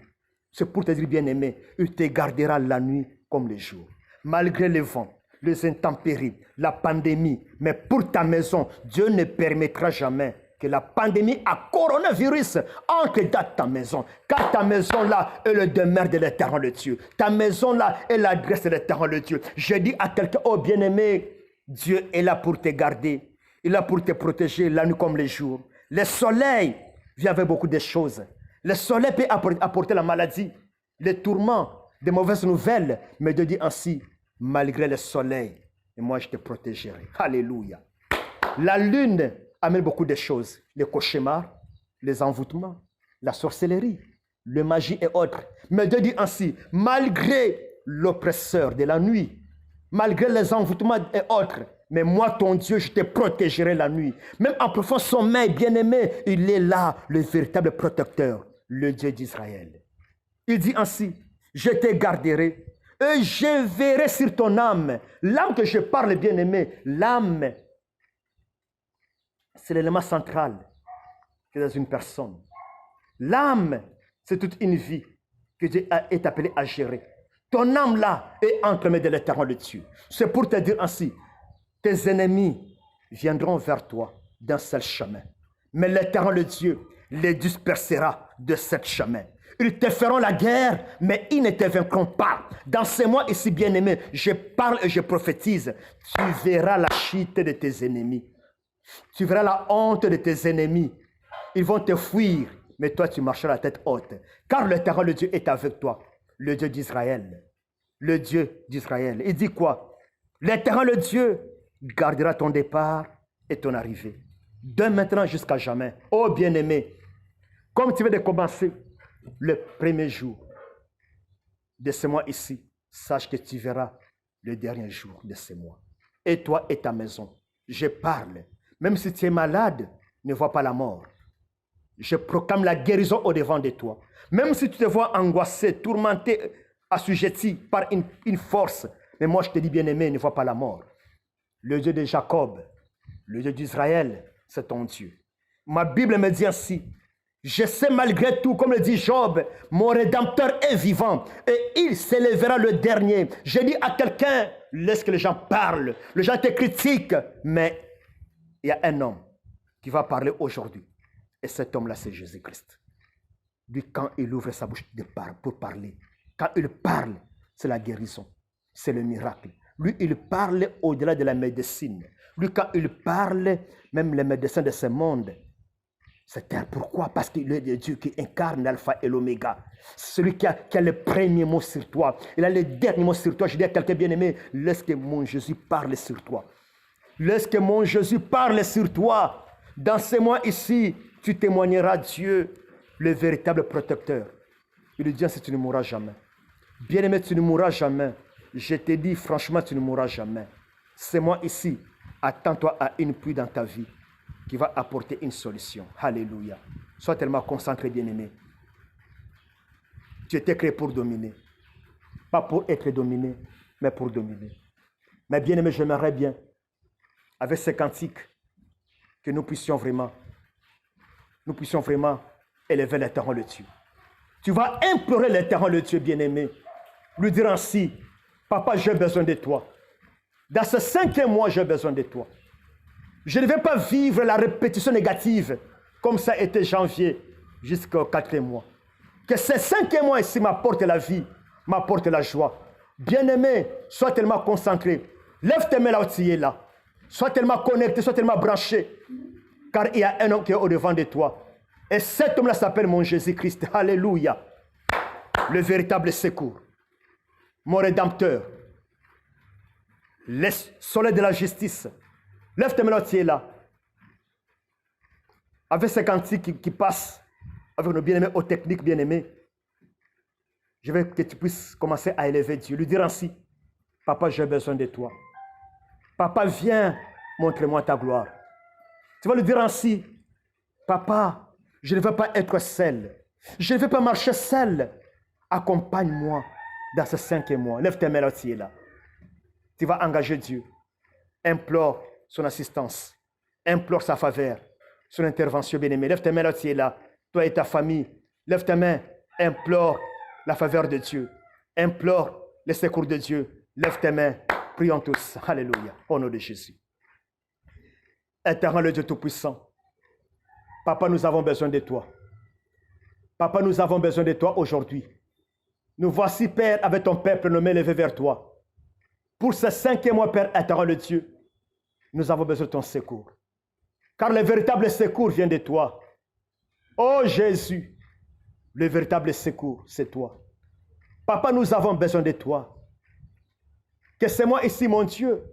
C'est pour te dire, bien-aimé, il te gardera la nuit comme le jour. Malgré les vents, les intempéries, la pandémie, mais pour ta maison, Dieu ne permettra jamais que la pandémie à coronavirus entre dans ta maison. Car ta maison-là est le demeure de l'Éternel Dieu. Ta maison-là est l'adresse de l'Éternel Dieu. Je dis à quelqu'un, oh bien-aimé, Dieu est là pour te garder. Il est là pour te protéger la nuit comme le jour. Le soleil vient avec beaucoup de choses. Le soleil peut apporter la maladie, les tourments, des mauvaises nouvelles. Mais Dieu dit ainsi, malgré le soleil, et moi je te protégerai. Alléluia. La lune amène beaucoup de choses. Les cauchemars, les envoûtements, la sorcellerie, la magie et autres. Mais Dieu dit ainsi, malgré l'oppresseur de la nuit, malgré les envoûtements et autres, mais moi, ton Dieu, je te protégerai la nuit. Même en profond sommeil, bien-aimé, il est là, le véritable protecteur, le Dieu d'Israël. Il dit ainsi, je te garderai et je verrai sur ton âme. L'âme que je parle, bien-aimé, l'âme, c'est l'élément central qui est dans une personne. L'âme, c'est toute une vie que Dieu est appelé à gérer. Ton âme là est entre les mains de l'Éternel Dieu. C'est pour te dire ainsi, tes ennemis viendront vers toi d'un seul chemin. Mais l'Éternel Dieu les dispersera de ce chemin. Ils te feront la guerre, mais ils ne te vaincront pas. Dans ces mois ici, bien-aimés, je parle et je prophétise. Tu verras la chute de tes ennemis. Tu verras la honte de tes ennemis. Ils vont te fuir, mais toi, tu marcheras la tête haute. Car l'Éternel, le Dieu, est avec toi. Le Dieu d'Israël. Le Dieu d'Israël. Il dit quoi? L'Éternel, le Dieu, gardera ton départ et ton arrivée. De maintenant jusqu'à jamais. Oh bien-aimé, comme tu viens de commencer le premier jour de ce mois ici, sache que tu verras le dernier jour de ce mois. Et toi et ta maison, je parle. Même si tu es malade, ne vois pas la mort. Je proclame la guérison au-devant de toi. Même si tu te vois angoissé, tourmenté, assujetti par une force, mais moi je te dis bien-aimé, ne vois pas la mort. Le Dieu de Jacob, le Dieu d'Israël, c'est ton Dieu. Ma Bible me dit ainsi, je sais malgré tout, comme le dit Job, mon Rédempteur est vivant et il s'élèvera le dernier. Je dis à quelqu'un, laisse que les gens parlent, les gens te critiquent, mais il y a un homme qui va parler aujourd'hui. Et cet homme-là, c'est Jésus-Christ. Lui, quand il ouvre sa bouche pour parler, quand il parle, c'est la guérison, c'est le miracle. Lui, il parle au-delà de la médecine. Lui, quand il parle, même les médecins de ce monde, c'est terre. Pourquoi? Parce qu'il est Dieu qui incarne l'alpha et l'oméga. Celui qui a le premier mot sur toi. Il a le dernier mot sur toi. Je dis à quelqu'un bien-aimé, laisse que mon Jésus parle sur toi. Laisse que mon Jésus parle sur toi. Dans ces mois ici, tu témoigneras Dieu, le véritable protecteur. Il lui dit, si tu ne mourras jamais. Bien-aimé, tu ne mourras jamais. Je te dis, franchement, tu ne mourras jamais. Ces mois ici, attends-toi à une pluie dans ta vie qui va apporter une solution. Alléluia. Sois tellement concentré, bien-aimé. Tu étais créé pour dominer. Pas pour être dominé, mais pour dominer. Mais bien-aimé, j'aimerais bien, avec ces cantiques, que nous puissions vraiment élever l'Éternel le Dieu. Tu vas implorer l'Éternel le Dieu, bien-aimé. Lui dire ainsi, papa, j'ai besoin de toi. Dans ce 5e mois, j'ai besoin de toi. Je ne vais pas vivre la répétition négative comme ça a été janvier jusqu'au 4e mois. Que ce 5e mois ici m'apporte la vie, m'apporte la joie. Bien-aimé, sois tellement concentré. Lève tes mains là où tu es là. Sois tellement connecté, sois tellement branché. Car il y a un homme qui est au-devant de toi. Et cet homme-là s'appelle mon Jésus-Christ. Alléluia. Le véritable secours. Mon Rédempteur. Le soleil de la justice. Lève tes mains là où tu es là. Avec ces cantiques qui passent, avec nos bien-aimés, aux techniques bien-aimés, je veux que tu puisses commencer à élever Dieu. Lui dire ainsi, papa, j'ai besoin de toi. Papa, viens, montre-moi ta gloire. Tu vas lui dire ainsi, papa, je ne veux pas être seul. Je ne veux pas marcher seul. Accompagne-moi dans ce 5e mois. Lève tes mains là où tu es là. Tu vas engager Dieu. Implore son assistance. Implore sa faveur. Son intervention, bien-aimé. Lève tes mains là où tu es là. Toi et ta famille. Lève tes mains. Implore la faveur de Dieu. Implore le secours de Dieu. Lève tes mains. Prions tous. Alléluia. Au nom de Jésus. Éternel Dieu Tout-Puissant. Papa, nous avons besoin de toi. Papa, nous avons besoin de toi aujourd'hui. Nous voici, Père, avec ton peuple nommé levé vers toi. Pour ce 5e mois, Père éternel Dieu, nous avons besoin de ton secours. Car le véritable secours vient de toi. Oh Jésus, le véritable secours, c'est toi. Papa, nous avons besoin de toi. Que ce mois ici, mon Dieu,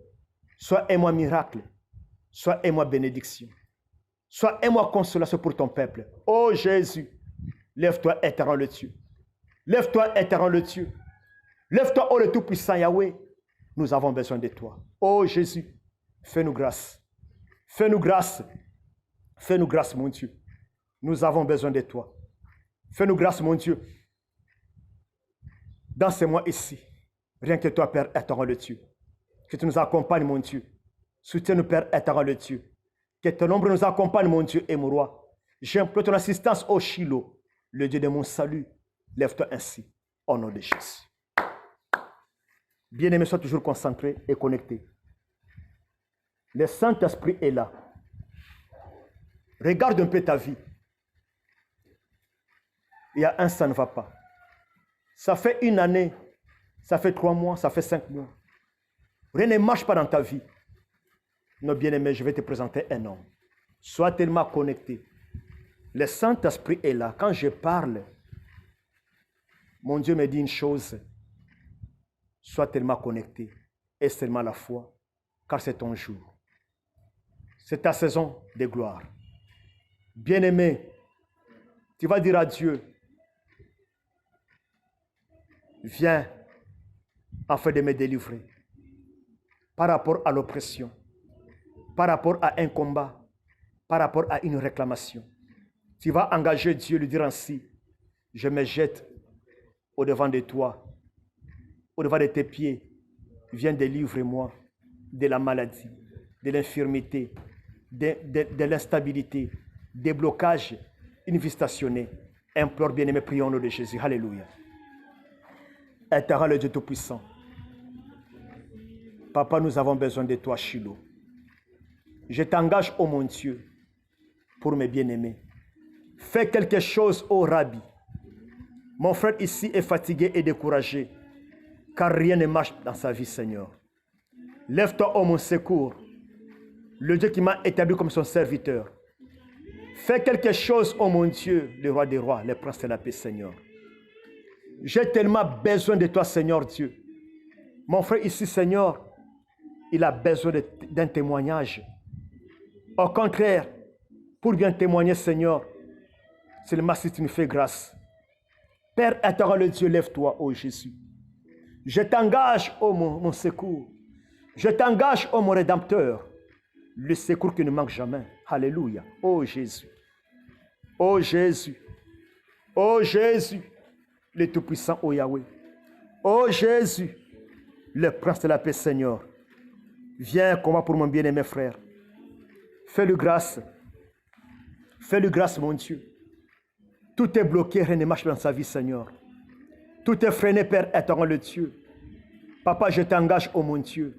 soit un mois miracle, soit un mois bénédiction, soit un mois consolation pour ton peuple. Oh Jésus, lève-toi éternel Dieu. Lève-toi éternel Dieu. Lève-toi, oh le Tout-Puissant Yahweh. Nous avons besoin de toi. Oh Jésus, fais-nous grâce. Fais-nous grâce. Fais-nous grâce, mon Dieu. Nous avons besoin de toi. Fais-nous grâce, mon Dieu. Dans ces mois ici, rien que toi, Père éternel Dieu. Que tu nous accompagnes, mon Dieu. Soutiens-nous, Père éternel Dieu. Que ton ombre nous accompagne, mon Dieu et mon roi. J'implore ton assistance au Shiloh, le Dieu de mon salut. Lève-toi ainsi, au nom de Jésus. Bien-aimé, sois toujours concentré et connecté. Le Saint-Esprit est là. Regarde un peu ta vie. Il y a un, ça ne va pas. Ça fait 1 année, ça fait 3 mois, ça fait 5 mois. Rien ne marche pas dans ta vie. Non, bien-aimé, je vais te présenter un homme. Sois tellement connecté. Le Saint-Esprit est là. Quand je parle, mon Dieu me dit une chose. Sois tellement connecté. Et seulement la foi, car c'est ton jour. C'est ta saison de gloire. Bien-aimé, tu vas dire à Dieu, viens afin de me délivrer par rapport à l'oppression, par rapport à un combat, par rapport à une réclamation. Tu vas engager Dieu, lui dire ainsi, je me jette au-devant de toi, au-devant de tes pieds, viens délivre-moi de la maladie, de l'infirmité, de l'instabilité, des blocages, une vie stationnée. Implore bien-aimé, prions au nom de Jésus. Alléluia. Éternel le Dieu Tout-Puissant, Papa, nous avons besoin de toi, Shiloh. Je t'engage, ô mon Dieu, pour mes bien-aimés. Fais quelque chose, ô Rabbi. Mon frère ici est fatigué et découragé, car rien ne marche dans sa vie, Seigneur. Lève-toi, ô mon secours, le Dieu qui m'a établi comme son serviteur. Fais quelque chose, ô mon Dieu, le roi des rois, le prince de la paix, Seigneur. J'ai tellement besoin de toi, Seigneur Dieu. Mon frère ici, Seigneur, il a besoin d'un témoignage. Au contraire, pour bien témoigner, Seigneur, seulement si tu nous fais grâce. Père éternel, le Dieu, lève-toi, ô Jésus. Je t'engage, ô mon secours. Je t'engage, ô mon Rédempteur. Le secours qui ne manque jamais. Alléluia. Ô Jésus. Ô Jésus. Ô Jésus. Le Tout-Puissant, ô Yahweh. Ô Jésus. Le Prince de la paix, Seigneur. Viens combat pour mon bien-aimé frère. Fais-lui grâce. Fais-lui grâce, mon Dieu. Tout est bloqué, rien ne marche dans sa vie, Seigneur. Tout est freiné, Père éternel, le Dieu. Papa, je t'engage, ô mon Dieu,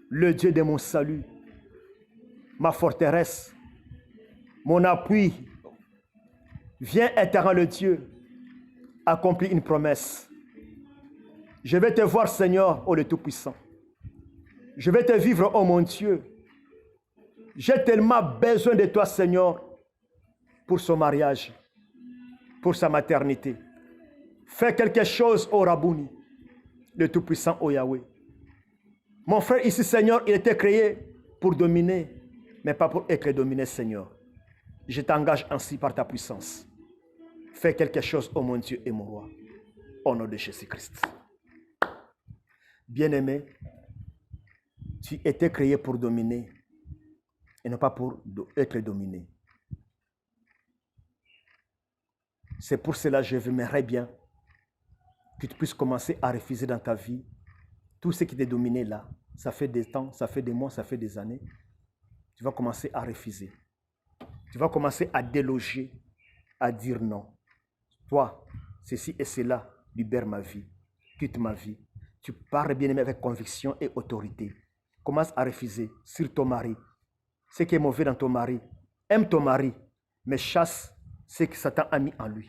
le Dieu de mon salut, ma forteresse, mon appui. Viens, éternel, le Dieu, accomplir une promesse. Je vais te voir, Seigneur, ô le Tout-Puissant. Je vais te vivre, ô mon Dieu. J'ai tellement besoin de toi, Seigneur, pour son mariage, pour sa maternité. Fais quelque chose, ô Rabouni, le Tout-Puissant, ô Yahweh. Mon frère ici, Seigneur, il était créé pour dominer, mais pas pour être dominé, Seigneur. Je t'engage ainsi par ta puissance. Fais quelque chose, ô mon Dieu et mon roi, au nom de Jésus-Christ. Bien-aimé, tu étais créé pour dominer et non pas pour être dominé. C'est pour cela que je m'aimerais bien que tu puisses commencer à refuser dans ta vie tout ce qui t'est dominé là. Ça fait des temps, ça fait des mois, ça fait des années. Tu vas commencer à refuser. Tu vas commencer à déloger, à dire non. Toi, ceci et cela libère ma vie, quitte ma vie. Tu parles bien aimé avec conviction et autorité. Commence à refuser sur ton mari. Ce qui est mauvais dans ton mari. Aime ton mari, mais chasse ce que Satan a mis en lui.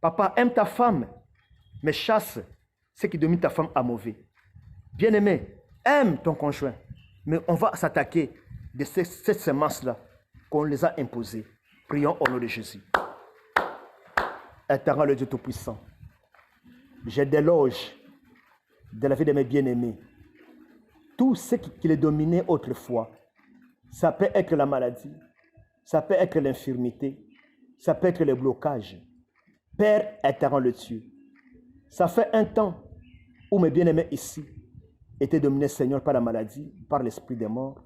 Papa, aime ta femme, mais chasse ce qui domine ta femme à mauvais. Bien-aimé, aime ton conjoint, mais on va s'attaquer de cette semence-là qu'on les a imposées. Prions au nom de Jésus. Éternel le Dieu Tout-Puissant, je déloge de la vie de mes bien-aimés tout ce qui les dominait autrefois. Ça peut être la maladie, ça peut être l'infirmité, ça peut être le blocage. Père éternel le Dieu, ça fait un temps où mes bien-aimés ici étaient dominés, Seigneur, par la maladie, par l'esprit des morts,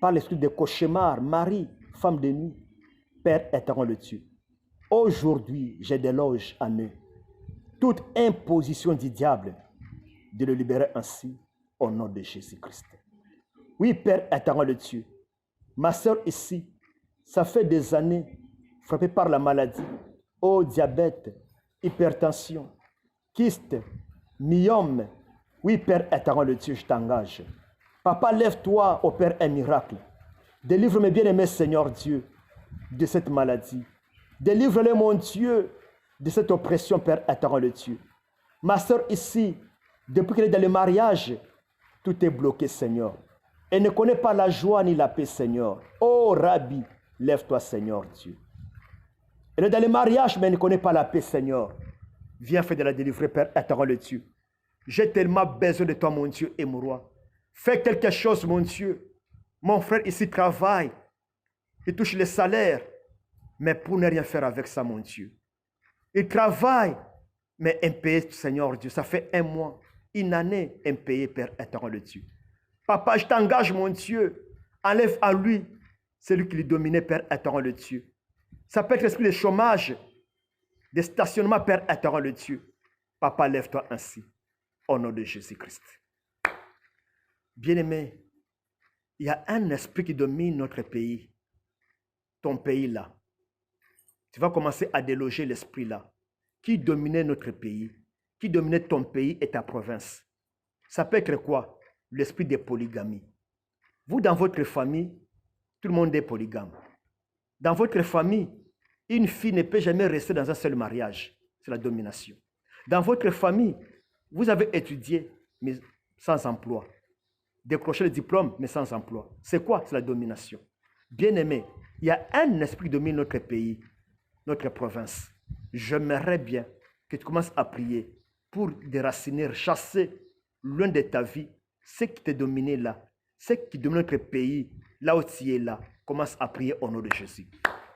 par l'esprit des cauchemars, mari, femme de nuit. Père éternel le Dieu, aujourd'hui, je déloge en eux toute imposition du diable de le libérer ainsi au nom de Jésus-Christ. Oui, Père éternel le Dieu, ma soeur ici, ça fait des années frappée par la maladie, diabète, hypertension, kyste, myome. Oui, Père éternel le Dieu, je t'engage. Papa, lève-toi, opère un miracle. Délivre mes bien-aimés, Seigneur Dieu, de cette maladie. Délivre-les, mon Dieu, de cette oppression, Père éternel de Dieu. Ma soeur ici, depuis qu'elle est dans le mariage, tout est bloqué, Seigneur. Elle ne connaît pas la joie ni la paix, Seigneur. Oh, Rabbi, lève-toi, Seigneur Dieu. Elle est dans le mariage, mais elle ne connaît pas la paix, Seigneur. Viens faire de la délivrer, Père éternel de Dieu. J'ai tellement besoin de toi, mon Dieu et mon roi. Fais quelque chose, mon Dieu. Mon frère ici travaille. Il touche le salaire. Mais pour ne rien faire avec ça, mon Dieu. Il travaille, mais impayé, Seigneur Dieu. Ça fait 1 mois, 1 année, impayé, Père éternel de Dieu. Papa, je t'engage, mon Dieu. Enlève à lui celui qui lui dominait, Père éternel de Dieu. Ça peut être l'esprit de chômage, de stationnement, Père éternel de Dieu. Papa, lève-toi ainsi. Au nom de Jésus-Christ. Bien-aimé, il y a un esprit qui domine notre pays. Ton pays là. Tu vas commencer à déloger l'esprit là. Qui dominait notre pays? Qui dominait ton pays et ta province? Ça peut être quoi? L'esprit de polygamie. Vous, dans votre famille, tout le monde est polygame. Dans votre famille, une fille ne peut jamais rester dans un seul mariage. C'est la domination. Dans votre famille, vous avez étudié, mais sans emploi. Décroché le diplôme, mais sans emploi. C'est quoi? C'est la domination. Bien-aimé, il y a un esprit qui domine notre pays, notre province. J'aimerais bien que tu commences à prier pour déraciner, chasser loin de ta vie ce qui t'est dominé là, ce qui domine notre pays, là où tu es là. Commence à prier au nom de Jésus.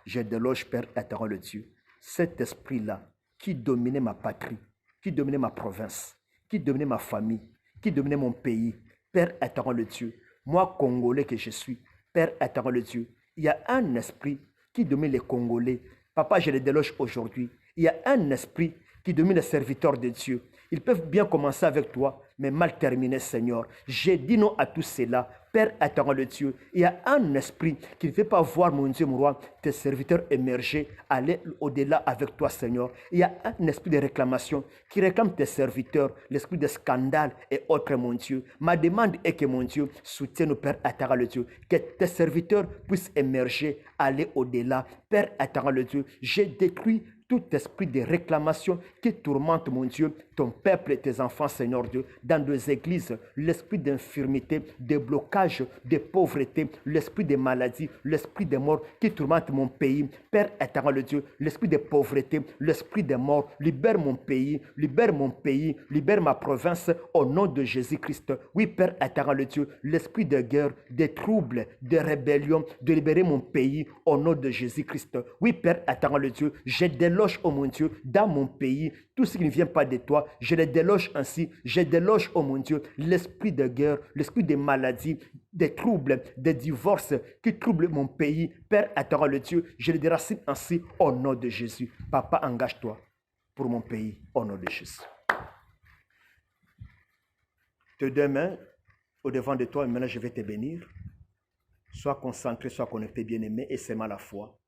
Je déloge, Père éternel de Dieu, cet esprit-là qui dominait ma patrie, qui dominait ma province, qui dominait ma famille, qui dominait mon pays. Père éternel de Dieu, moi, Congolais que je suis, Père éternel de Dieu, il y a un esprit qui domine les Congolais. Papa, je le déloge aujourd'hui. Il y a un esprit qui domine les serviteurs de Dieu. Ils peuvent bien commencer avec toi, mais mal terminer, Seigneur. J'ai dit non à tout cela. Père éternel de Dieu, il y a un esprit qui ne fait pas voir, mon Dieu, mon roi, tes serviteurs émerger, aller au-delà avec toi, Seigneur. Il y a un esprit de réclamation qui réclame tes serviteurs, l'esprit de scandale et autres, mon Dieu. Ma demande est que, mon Dieu, soutienne, Père éternel de Dieu, que tes serviteurs puissent émerger, aller au-delà. Père éternel de Dieu, j'ai détruit tout esprit de réclamation qui tourmente, mon Dieu, ton peuple et tes enfants, Seigneur Dieu, dans des églises, l'esprit d'infirmité, de blocage, de pauvreté, l'esprit de maladie, l'esprit de mort qui tourmente mon pays. Père éternel Dieu, l'esprit de pauvreté, l'esprit de mort, libère mon pays, libère ma province au nom de Jésus-Christ. Oui, Père éternel Dieu, l'esprit de guerre, de troubles, de rébellion, de libérer mon pays au nom de Jésus-Christ. Oui, Père éternel Dieu, je déloge, oh mon Dieu, dans mon pays, tout ce qui ne vient pas de toi, je les déloge ainsi. Je déloge, oh mon Dieu, l'esprit de guerre, l'esprit de maladie, des troubles, des divorces qui troublent mon pays. Père éternel Dieu, je les déracine ainsi au nom de Jésus. Papa, engage-toi pour mon pays au nom de Jésus. Tes 2 mains au devant de toi, et maintenant je vais te bénir. Sois concentré, sois connecté, bien-aimé, et sème la foi.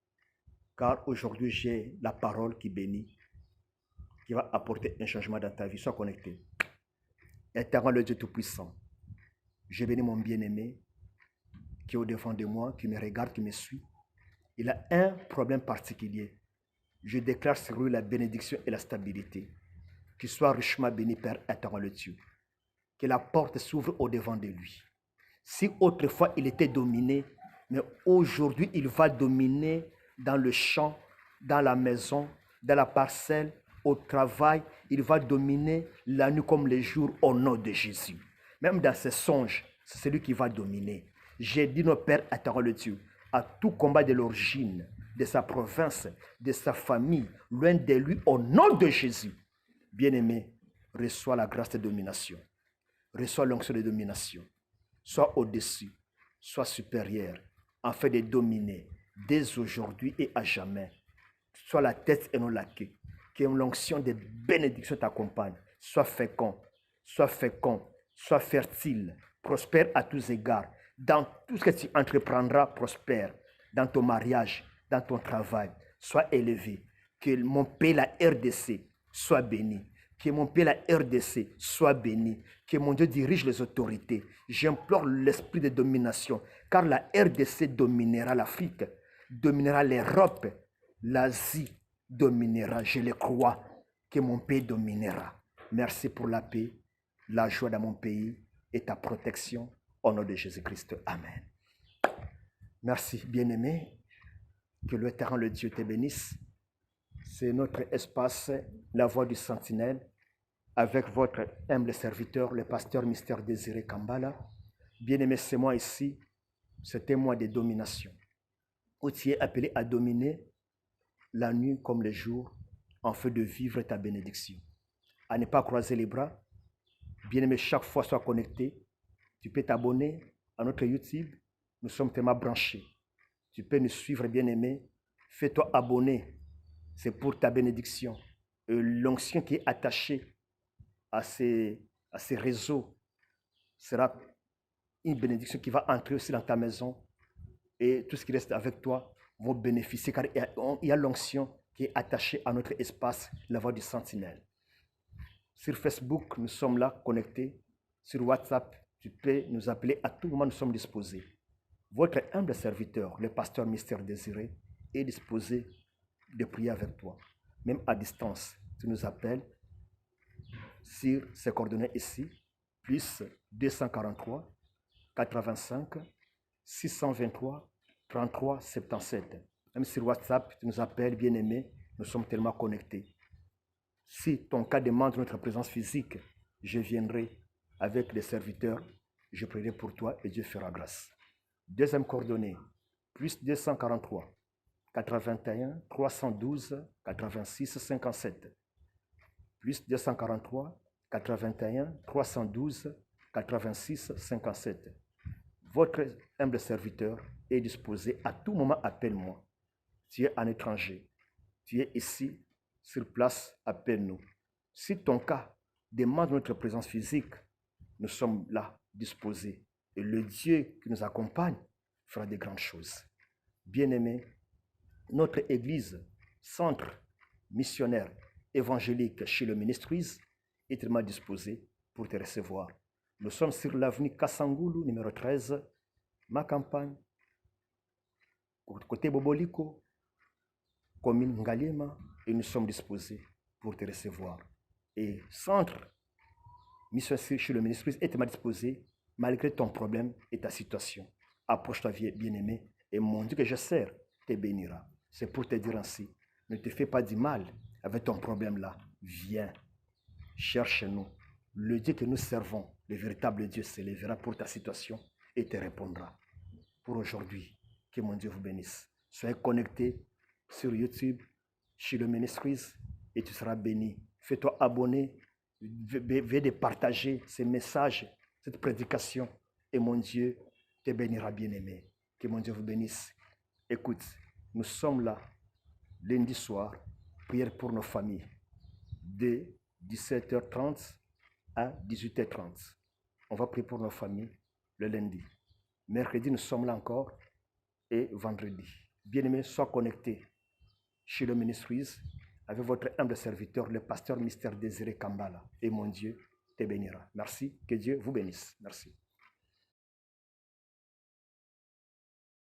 Car aujourd'hui, j'ai la parole qui bénit, qui va apporter un changement dans ta vie. Sois connecté. Éternel Dieu Tout-Puissant, je bénis mon bien-aimé qui est au-devant de moi, qui me regarde, qui me suit. Il a un problème particulier. Je déclare sur lui la bénédiction et la stabilité. Qu'il soit richement béni, Père éternel Dieu. Que la porte s'ouvre au-devant de lui. Si autrefois il était dominé, mais aujourd'hui il va dominer dans le champ, dans la maison, dans la parcelle, au travail, il va dominer la nuit comme les jours au nom de Jésus. Même dans ses songes, c'est celui qui va dominer. J'ai dit, notre Père éternel Dieu, à tout combat de l'origine, de sa province, de sa famille, loin de lui, au nom de Jésus. Bien-aimé, reçois la grâce de domination. Reçois l'onction de domination. Sois au-dessus, sois supérieur, afin de dominer dès aujourd'hui et à jamais. Sois la tête et non la queue. Que l'onction de bénédiction t'accompagne. Sois fécond, sois fertile, prospère à tous égards. Dans tout ce que tu entreprendras, prospère. Dans ton mariage, dans ton travail, sois élevé. Que mon pays, la RDC, soit béni. Que mon pays, la RDC, soit béni. Que mon Dieu dirige les autorités. J'implore l'esprit de domination, car la RDC dominera l'Afrique, dominera l'Europe, l'Asie, dominera. Je le crois que mon pays dominera. Merci pour la paix, la joie dans mon pays et ta protection. Au nom de Jésus-Christ. Amen. Merci, bien-aimé. Que l'Éternel, le Dieu, te bénisse. C'est notre espace, la voix du sentinelle, avec votre humble serviteur, le pasteur Mystère Désiré Kambala. Bien-aimé, c'est moi ici. C'est un mois de domination, où tu es appelé à dominer la nuit comme le jour, en fait de vivre ta bénédiction. À ne pas croiser les bras. Bien-aimé, chaque fois, sois connecté. Tu peux t'abonner à notre YouTube. Nous sommes tellement branchés. Tu peux nous suivre, bien-aimé. Fais-toi abonner. C'est pour ta bénédiction. L'onction qui est attachée à ces réseaux sera une bénédiction qui va entrer aussi dans ta maison. Et tout ce qui reste avec toi vont bénéficier, car il y a l'onction qui est attachée à notre espace, la voix du sentinelle. Sur Facebook, nous sommes là, connectés. Sur WhatsApp, tu peux nous appeler à tout moment, nous sommes disposés. Votre humble serviteur, le pasteur Mystère Désiré, est disposé de prier avec toi. Même à distance, tu nous appelles sur ces coordonnées ici, plus 243 85 623 33 77. Même sur WhatsApp, tu nous appelles, bien-aimé, nous sommes tellement connectés. Si ton cas demande notre présence physique, je viendrai avec les serviteurs, je prierai pour toi et Dieu fera grâce. Deuxième coordonnée, plus 243 81 312 86 57. Plus 243 81 312 86 57. Votre humble serviteur est disposé à tout moment, appelle-moi. Tu es un étranger, tu es ici, sur place, appelle-nous. Si ton cas demande notre présence physique, nous sommes là, disposés. Et le Dieu qui nous accompagne fera de grandes choses. Bien-aimés, notre Église, centre missionnaire évangélique chez le Ministries, est tellement disposée pour te recevoir. Nous sommes sur l'avenue Kassangoulou, numéro 13, ma campagne, côté Boboliko, commune Ngalema, et nous sommes disposés pour te recevoir. Et centre missionnaire chez le Ministries est tellement disposé malgré ton problème et ta situation. Approche-toi, bien-aimé, et mon Dieu que je sers te bénira. C'est pour te dire ainsi, ne te fais pas du mal avec ton problème là. Viens, cherche-nous. Le Dieu que nous servons, le véritable Dieu, s'élèvera pour ta situation et te répondra. Pour aujourd'hui, que mon Dieu vous bénisse. Soyez connectés sur YouTube, chez le Ministries, et tu seras béni. Fais-toi abonner, veuillez partager ces messages, cette prédication, et mon Dieu te bénira, bien-aimé. Que mon Dieu vous bénisse. Écoute, nous sommes là, lundi soir, prière pour nos familles, de 17h30 à 18h30. On va prier pour nos familles le lundi. Mercredi, nous sommes là encore, et vendredi. Bien-aimés, sois connectés chez le Ministries avec votre humble serviteur, le pasteur Mystère Désiré Kambala. Et mon Dieu te bénira. Merci, que Dieu vous bénisse. Merci.